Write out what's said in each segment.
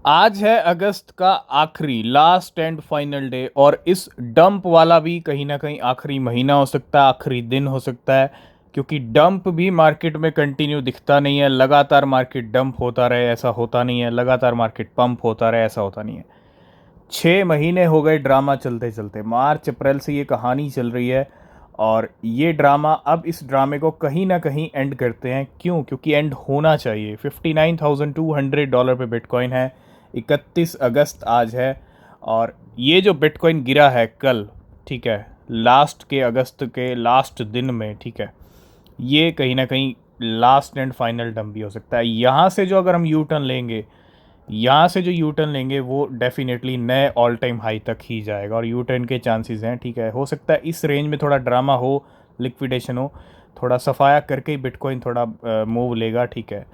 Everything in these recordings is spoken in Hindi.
आज है अगस्त का आखिरी लास्ट एंड फाइनल डे और इस डंप वाला भी कहीं ना कहीं आखिरी महीना हो सकता है, आखिरी दिन हो सकता है। क्योंकि डंप भी मार्केट में कंटिन्यू दिखता नहीं है। लगातार मार्केट डंप होता रहे ऐसा होता नहीं है, लगातार मार्केट पंप होता रहे ऐसा होता नहीं है। 6 महीने हो गए ड्रामा चलते चलते, मार्च अप्रैल से ये कहानी चल रही है। और ये ड्रामा, अब इस ड्रामे को कहीं ना कहीं एंड करते हैं। क्यों? क्योंकि एंड होना चाहिए। $59,200 पे बिटकॉइन है। 31 अगस्त आज है। और ये जो बिटकॉइन गिरा है कल, ठीक है, लास्ट के अगस्त के लास्ट दिन में, ठीक है, ये कहीं ना कहीं लास्ट एंड फाइनल डंप भी हो सकता है। यहाँ से जो अगर हम यू टर्न लेंगे, यहाँ से जो यू टर्न लेंगे वो डेफिनेटली नए ऑल टाइम हाई तक ही जाएगा और यू टर्न के चांसेस हैं। ठीक है, हो सकता है इस रेंज में थोड़ा ड्रामा हो, लिक्विडेशन हो, थोड़ा सफाया करके ही बिटकॉइन थोड़ा मूव लेगा। ठीक है,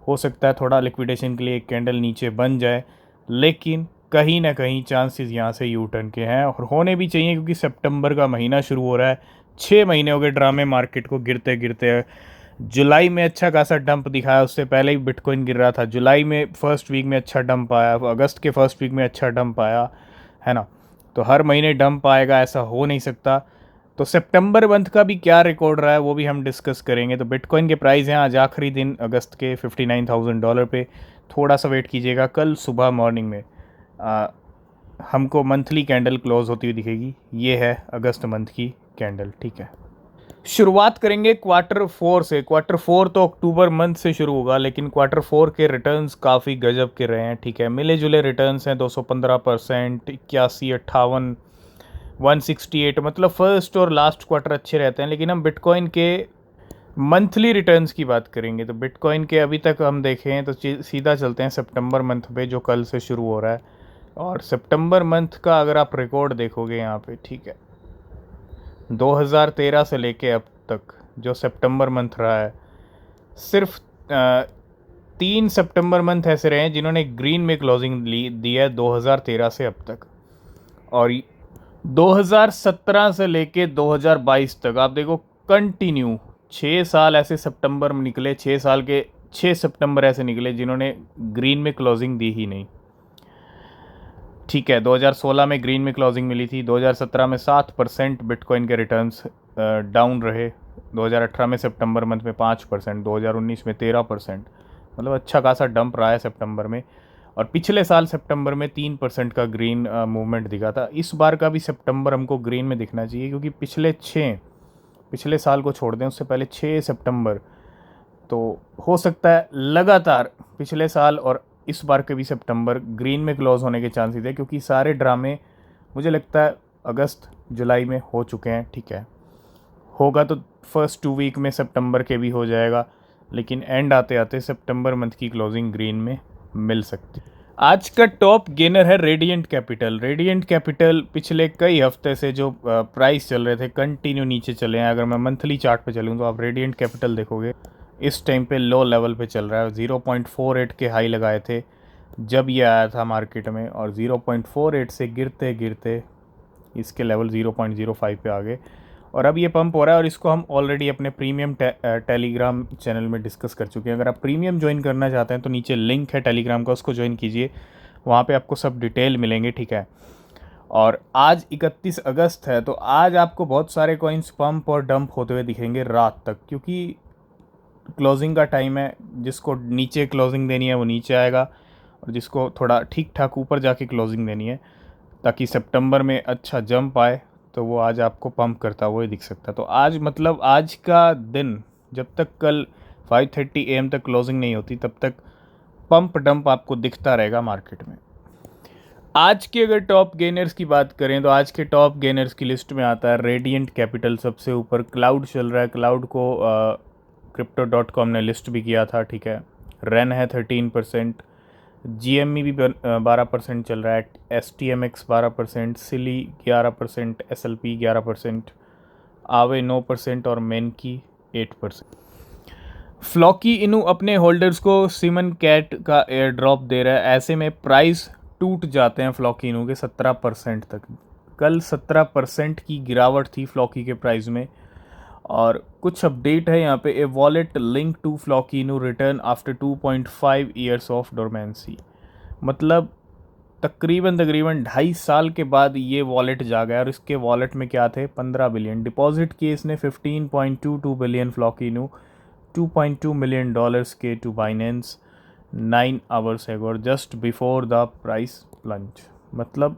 हो सकता है थोड़ा लिक्विडेशन के लिए एक कैंडल नीचे बन जाए, लेकिन कहीं ना कहीं चांसेस यहाँ से यू टर्न के हैं और होने भी चाहिए, क्योंकि सितंबर का महीना शुरू हो रहा है। 6 महीने हो गए ड्रामे मार्केट को गिरते गिरते। जुलाई में अच्छा खासा डंप दिखाया, उससे पहले ही बिटकॉइन गिर रहा था। जुलाई में फर्स्ट वीक में अच्छा डंप आया, अगस्त के फर्स्ट वीक में अच्छा डंप आया, है ना। तो हर महीने डंप आएगा ऐसा हो नहीं सकता। तो सितंबर मंथ का भी क्या रिकॉर्ड रहा है वो भी हम डिस्कस करेंगे। तो बिटकॉइन के प्राइस हैं आज आखिरी दिन अगस्त के $59,000 पे। थोड़ा सा वेट कीजिएगा, कल सुबह मॉर्निंग में हमको मंथली कैंडल क्लोज होती हुई दिखेगी। ये है अगस्त मंथ की कैंडल। ठीक है, शुरुआत करेंगे क्वार्टर 4 से। क्वार्टर 4 तो अक्टूबर मंथ से शुरू होगा, लेकिन क्वार्टर 4 के रिटर्न्स काफ़ी गजब के रहे हैं। ठीक है, मिले जुले रिटर्न्स हैं 215%, 81, 58, 168। मतलब फर्स्ट और लास्ट क्वार्टर अच्छे रहते हैं। लेकिन हम बिटकॉइन के मंथली रिटर्न्स की बात करेंगे तो बिटकॉइन के अभी तक हम देखें तो सीधा चलते हैं सितंबर मंथ पे, जो कल से शुरू हो रहा है। और सितंबर मंथ का अगर आप रिकॉर्ड देखोगे यहाँ पे, ठीक है, 2013 से लेके अब तक जो सितंबर मंथ रहा है, सिर्फ 3 सितंबर मंथ ऐसे रहे हैं जिन्होंने ग्रीन में क्लोजिंग दी है 2013 से अब तक। और 2017 से लेके 2022 तक आप देखो, कंटिन्यू 6 साल ऐसे सितंबर में निकले, 6 साल के 6 सितंबर ऐसे निकले जिन्होंने ग्रीन में क्लोजिंग दी ही नहीं। ठीक है, 2016 में ग्रीन में क्लोजिंग मिली थी, 2017 में 7% बिटकॉइन के रिटर्न्स डाउन रहे, 2018 में सितंबर मंथ में 5%, 2019 में 13%। मतलब अच्छा खासा डंप रहा है सितंबर में। और पिछले साल सितंबर में 3% का ग्रीन मूवमेंट दिखा था। इस बार का भी सितंबर हमको ग्रीन में दिखना चाहिए, क्योंकि पिछले साल को छोड़ दें, उससे पहले 6 सितंबर, तो हो सकता है लगातार पिछले साल और इस बार के भी सितंबर ग्रीन में क्लोज होने के चांसेस है, क्योंकि सारे ड्रामे मुझे लगता है अगस्त जुलाई में हो चुके हैं। ठीक है, होगा तो फर्स्ट 2 वीक में सितंबर के भी हो जाएगा, लेकिन एंड आते आते सितंबर मंथ की क्लोजिंग ग्रीन में मिल सकती है। आज का टॉप गेनर है रेडिएंट कैपिटल। रेडिएंट कैपिटल पिछले कई हफ्ते से जो प्राइस चल रहे थे कंटिन्यू नीचे चले हैं। अगर मैं मंथली चार्ट पे चलूँ तो आप रेडिएंट कैपिटल देखोगे, इस टाइम पे लो लेवल पे चल रहा है। 0.48 के हाई लगाए थे जब ये आया था मार्केट में, और 0.48 से गिरते गिरते इसके लेवल 0.05 पे आ गए और अब ये पंप हो रहा है। और इसको हम ऑलरेडी अपने प्रीमियम टेलीग्राम चैनल में डिस्कस कर चुके हैं। अगर आप प्रीमियम ज्वाइन करना चाहते हैं तो नीचे लिंक है टेलीग्राम का, उसको ज्वाइन कीजिए, वहाँ पे आपको सब डिटेल मिलेंगे। ठीक है, और आज 31 अगस्त है, तो आज आपको बहुत सारे कॉइन्स पंप और डंप होते हुए दिखेंगे रात तक, क्योंकि क्लोजिंग का टाइम है। जिसको नीचे क्लोजिंग देनी है वो नीचे आएगा, और जिसको थोड़ा ठीक ठाक ऊपर जाके क्लोजिंग देनी है ताकि सितंबर में अच्छा जंप आए, तो वो आज आपको पंप करता हुआ ही दिख सकता है। तो आज मतलब आज का दिन, जब तक कल 5:30 AM तक क्लोजिंग नहीं होती तब तक पंप डंप आपको दिखता रहेगा मार्केट में। आज के अगर टॉप गेनर्स की बात करें तो आज के टॉप गेनर्स की लिस्ट में आता है रेडिएंट कैपिटल सबसे ऊपर। क्लाउड चल रहा है, क्लाउड को Crypto.com ने लिस्ट भी किया था। ठीक है, रेन है 13%, GME भी 12% चल रहा है, STMX 12%, सिली 11%, SLP 11%, आवे 9% और मेनकी 8%। फ्लॉकी इनू अपने होल्डर्स को सिमन कैट का एयर ड्रॉप दे रहा है। ऐसे में प्राइस टूट जाते हैं फ्लॉकी इनू के 17% तक। कल 17% की गिरावट थी फ्लॉकी के प्राइस में। और कुछ अपडेट है यहाँ पे, a wallet link to Floki Inu return after 2.5 years of dormancy. मतलब तकरीबन तकरीबन 2.5 साल के बाद ये वॉलेट जागा और इसके वॉलेट में क्या थे 15 बिलियन डिपॉजिट किए इसने 15.22 बिलियन फ्लॉकिनू 2.2 मिलियन डॉलर्स के टू बाइनेंस 9 आवर्स एगो just before the price plunge. मतलब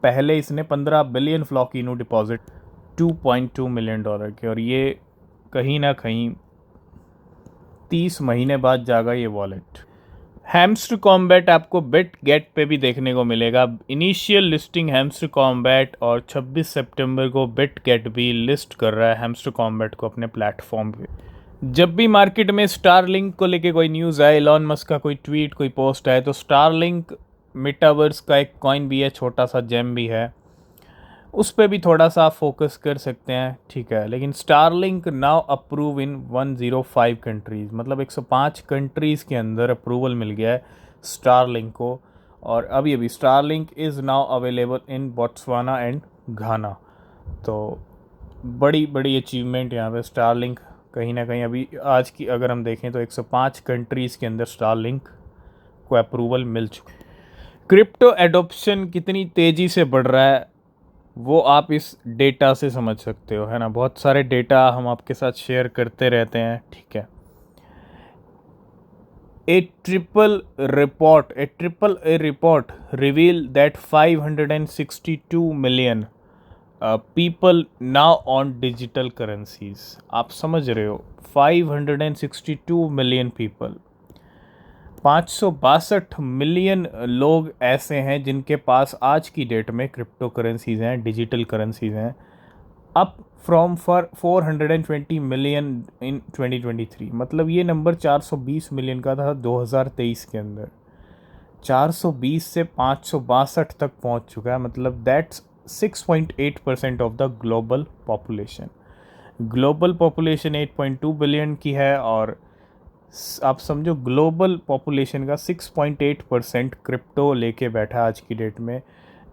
पहले इसने 15 बिलियन फ्लॉकिनू डिपॉजिट 2.2 मिलियन डॉलर के, और ये कहीं ना कहीं 30 महीने बाद जागा ये वॉलेट। हैमस्टर कॉम्बैट आपको बिट गेट पे भी देखने को मिलेगा। इनिशियल लिस्टिंग हैमस्टर कॉम्बैट, और 26 सितंबर को बिट गेट भी लिस्ट कर रहा है हैमस्टर कॉम्बैट को अपने प्लेटफॉर्म पे। जब भी मार्केट में स्टारलिंक को लेके कोई न्यूज़ आए, एलॉन मस्क का कोई ट्वीट कोई पोस्ट आए, तो स्टारलिंक मेटावर्स का एक कॉइन भी है, छोटा सा जेम भी है, उस पर भी थोड़ा सा आप फोकस कर सकते हैं, ठीक है। लेकिन Starlink now approve in 105 countries, मतलब 105 कंट्रीज़ के अंदर अप्रूवल मिल गया है स्टारलिंक को। और अभी अभी Starlink is now available in Botswana and Ghana. तो बड़ी बड़ी अचीवमेंट यहाँ पे स्टारलिंक कहीं ना कहीं अभी आज की अगर हम देखें तो 105 कंट्रीज़ के अंदर स्टारलिंक को अप्रूवल मिल चुका है। क्रिप्टो एडोप्शन कितनी तेज़ी से बढ़ रहा है वो आप इस डेटा से समझ सकते हो, है ना। बहुत सारे डेटा हम आपके साथ शेयर करते रहते हैं, ठीक है। ए triple report reveal that 562 million people now on digital currencies. आप समझ रहे हो 562 मिलियन पीपल, 562 मिलियन लोग ऐसे हैं जिनके पास आज की डेट में क्रिप्टो करेंसीज हैं, डिजिटल करेंसीज हैं, अप फ्रॉम 420 मिलियन इन 2023। मतलब ये नंबर 420 मिलियन का था 2023 के अंदर, 420 से 562 तक पहुंच चुका है। मतलब that's 6.8% of the global population. Global population 8.2 billion की है, और आप समझो ग्लोबल पॉपुलेशन का 6.8% क्रिप्टो लेके बैठा आज की डेट में।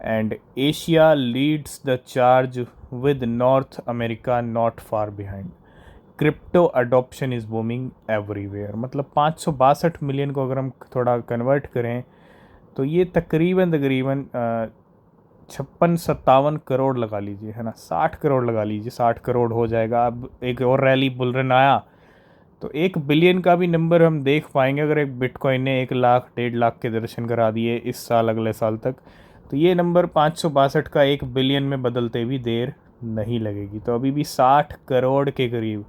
And Asia leads the charge with north America not far behind. Crypto adoption is booming everywhere. मतलब 562 मिलियन को अगर हम थोड़ा कन्वर्ट करें तो ये तकरीबन तकरीबन 56-57 करोड़ लगा लीजिए, है ना, 60 करोड़ लगा लीजिए, 60 करोड़ हो जाएगा। अब एक और रैली बुल रन आया तो 1 बिलियन का भी नंबर हम देख पाएंगे अगर एक बिटकॉइन ने 1 लाख 1.5 लाख के दर्शन करा दिए इस साल अगले साल तक, तो ये नंबर 562 का 1 बिलियन में बदलते भी देर नहीं लगेगी। तो अभी भी 60 करोड़ के करीब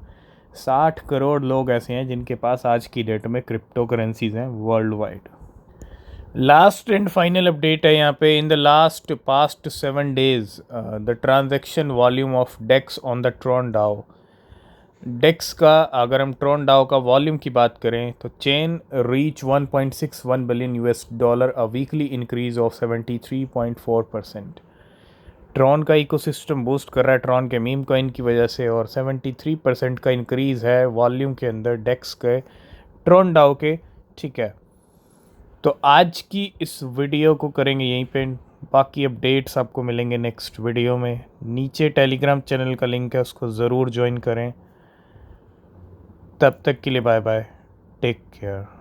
60 करोड़ लोग ऐसे हैं जिनके पास आज की डेट में क्रिप्टो करेंसीज हैं world wide. Last and final update है यहाँ पे। In the last past 7 days the transaction volume of DEX on the Tron DAO. DEX का अगर हम ट्रॉन डाओ का वॉल्यूम की बात करें तो chain reach 1.61 billion US$, a weekly increase of 73.4%। Tron का इकोसिस्टम बूस्ट कर रहा है ट्रॉन के मीम कॉइन की वजह से, और 73% का इंक्रीज़ है वॉल्यूम के अंदर डेक्स के ट्रॉन डाओ के, ठीक है। तो आज की इस वीडियो को करेंगे यहीं पे, बाकी अपडेट्स आपको मिलेंगे नेक्स्ट वीडियो में। नीचे टेलीग्राम चैनल का लिंक है, उसको ज़रूर ज्वाइन करें। तब तक के लिए बाय बाय, टेक केयर।